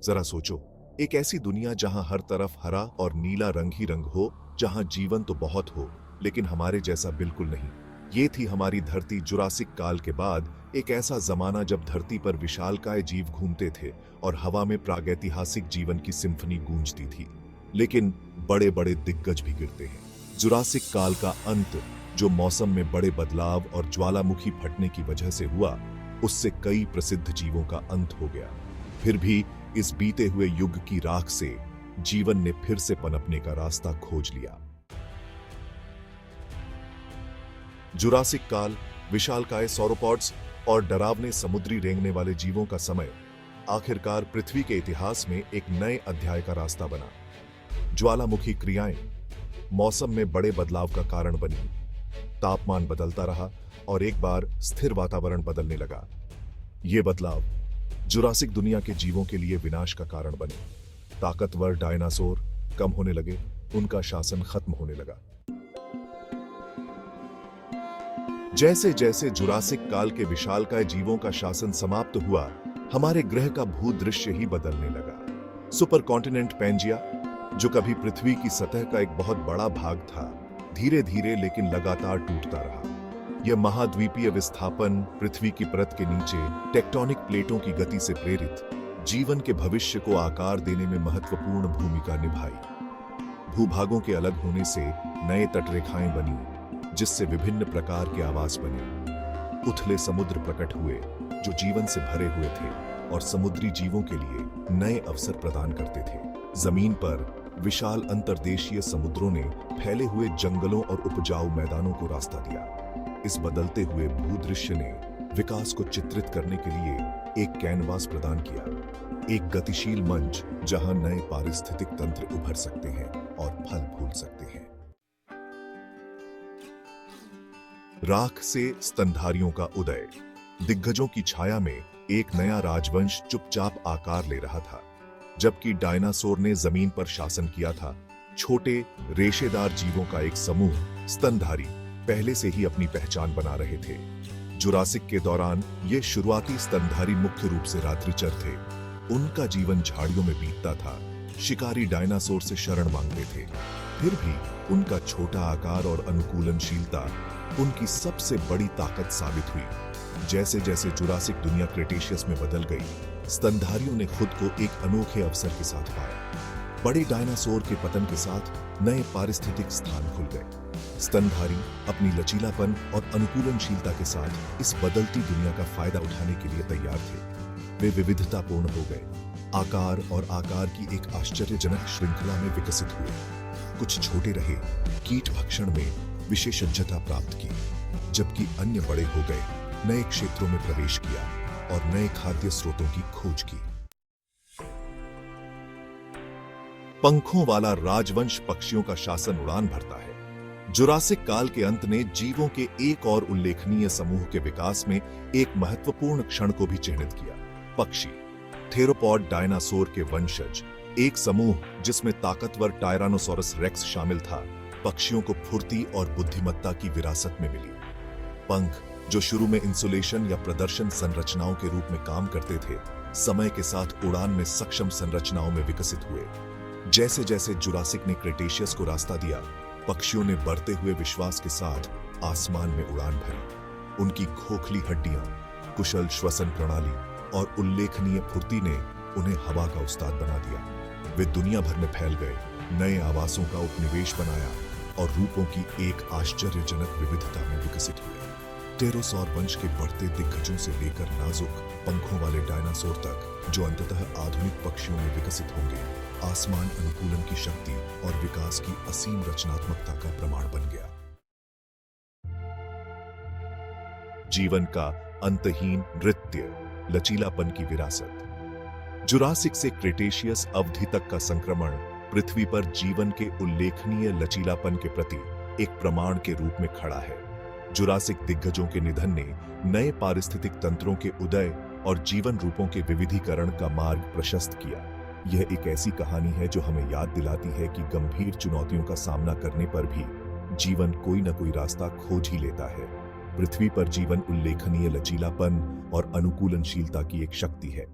जरा सोचो, एक ऐसी दुनिया जहां हर तरफ हरा और नीला रंग ही रंग हो, जहां जीवन तो बहुत हो लेकिन हमारे जैसा बिल्कुल नहीं। ये थी हमारी धरती। जुरासिक काल के बाद एक ऐसा जमाना जब धरती पर विशालकाय जीव घूमते थे और हवा में प्रागैतिहासिक जीवन की सिम्फनी गूंजती थी। लेकिन बड़े बड़े दिग्गज भी गिरते हैं। जुरासिक काल का अंत, जो मौसम में बड़े बदलाव और ज्वालामुखी फटने की वजह से हुआ, उससे कई प्रसिद्ध जीवों का अंत हो गया। फिर भी इस बीते हुए युग की राख से जीवन ने फिर से पनपने का रास्ता खोज लिया। जुरासिक काल, विशालकाय सौरोपॉड्स और डरावने समुद्री रेंगने वाले जीवों का समय आखिरकार पृथ्वी के इतिहास में एक नए अध्याय का रास्ता बना। ज्वालामुखी क्रियाएं मौसम में बड़े बदलाव का कारण बनी। तापमान बदलता रहा और एक बार स्थिर वातावरण बदलने लगा। ये बदलाव जुरासिक दुनिया के जीवों के लिए विनाश का कारण बने। ताकतवर डायनासोर कम होने लगे, उनका शासन खत्म होने लगा। जैसे जैसे जुरासिक काल के विशालकाय जीवों का शासन समाप्त हुआ, हमारे ग्रह का भूदृश्य ही बदलने लगा। सुपर कॉन्टिनेंट पैंजिया, जो कभी पृथ्वी की सतह का एक बहुत बड़ा भाग था, धीरे धीरे लेकिन लगातार टूटता रहा। यह महाद्वीपीय विस्थापन पृथ्वी की परत के नीचे टेक्टोनिक प्लेटों की गति से प्रेरित जीवन के भविष्य को आकार देने में महत्वपूर्ण भूमिका निभाई। भूभागों के अलग होने से नए तटरेखाएं बनी, जिससे विभिन्न प्रकार के आवास बने। उथले समुद्र प्रकट हुए, जो जीवन से भरे हुए थे और समुद्री जीवों के लिए नए अवसर प्रदान करते थे। जमीन पर विशाल अंतर्देशीय समुद्रों ने फैले हुए जंगलों और उपजाऊ मैदानों को रास्ता दिया। इस बदलते हुए भूदृश्य ने विकास को चित्रित करने के लिए एक कैनवास प्रदान किया, एक गतिशील मंच जहां नए पारिस्थितिक तंत्र उभर सकते हैं और फल फूल सकते हैं। राख से स्तनधारियों का उदय। दिग्गजों की छाया में एक नया राजवंश चुपचाप आकार ले रहा था। जबकि डायनासोर ने जमीन पर शासन किया था, छोटे रेशेदार जीवों का एक समूह स्तनधारी पहले से ही अपनी पहचान बना रहे थे। जुरासिक के दौरान ये शुरुआती स्तनधारी मुख्य रूप से रात्रिचर थे। उनका जीवन झाड़ियों में बीतता था, शिकारी डायनासोर से शरण मांगते थे। फिर भी उनका छोटा आकार और अनुकूलनशीलता उनकी सबसे बड़ी ताकत साबित हुई। जैसे जैसे जुरासिक दुनिया क्रेटेशियस में बदल गई, स्तनधारियों ने खुद को एक अनोखे अवसर के साथ पाया। बड़े डायनासोर के पतन के साथ नए पारिस्थितिक स्थान खुल गए। स्तनधारी अपनी लचीलापन और अनुकूलनशीलता के साथ इस बदलती दुनिया का फायदा उठाने के लिए तैयार थे। वे विविधतापूर्ण हो गए, आकार और आकार की एक आश्चर्यजनक श्रृंखला में विकसित हुए। कुछ छोटे रहे, कीट भक्षण में विशेषज्ञता प्राप्त की, जबकि अन्य बड़े हो गए, नए क्षेत्रों में प्रवेश किया और नए खाद्य स्रोतों की खोज की। पंखों वाला राजवंश पक्षियों का शासन उड़ान भरता है। जुरासिक काल के अंत ने जीवों के एक और उल्लेखनीय समूह के विकास में एक महत्वपूर्ण क्षण को भी चिह्नित किया। पक्षी, थेरोपॉड डायनासोर के वंशज, एक समूह जिसमें ताकतवर टायरानोसोरस रेक्स शामिल था, पक्षियों को फुर्ती और बुद्धिमत्ता की विरासत में मिली। पंख, जो शुरू में इंसुलेशन या प्रदर्शन संरचनाओं के रूप में काम करते थे, समय के साथ उड़ान में सक्षम संरचनाओं में विकसित हुए। जैसे जैसे जुरासिक ने क्रेटेशियस को रास्ता दिया, पक्षियों ने बढ़ते हुए विश्वास के साथ आसमान में उड़ान भरी। उनकी खोखली हड्डियां, कुशल श्वसन प्रणाली और उल्लेखनीय फुर्ती ने उन्हें हवा का उस्ताद बना दिया। वे दुनिया भर में फैल गए, नए आवासों का उपनिवेश बनाया और रूपों की एक आश्चर्यजनक विविधता में विकसित हुए। टेरोसौर वंश के बढ़ते दिग्गजों से लेकर नाजुक पंखों वाले डायनासोर तक, जो अंततः आधुनिक पक्षियों में विकसित होंगे, आसमान अनुकूलन की शक्ति और विकास की असीम रचनात्मकता का प्रमाण बन गया। जीवन का अंतहीन नृत्य, लचीलापन की विरासत। जुरासिक से क्रेटेशियस अवधि तक का संक्रमण पृथ्वी पर जीवन के उल्लेखनीय लचीलापन के प्रति एक प्रमाण के रूप में खड़ा है। जुरासिक दिग्गजों के निधन ने नए पारिस्थितिक तंत्रों के उदय और जीवन रूपों के विविधीकरण का मार्ग प्रशस्त किया। यह एक ऐसी कहानी है जो हमें याद दिलाती है कि गंभीर चुनौतियों का सामना करने पर भी जीवन कोई न कोई रास्ता खोज ही लेता है। पृथ्वी पर जीवन उल्लेखनीय लचीलापन और अनुकूलनशीलता की एक शक्ति है।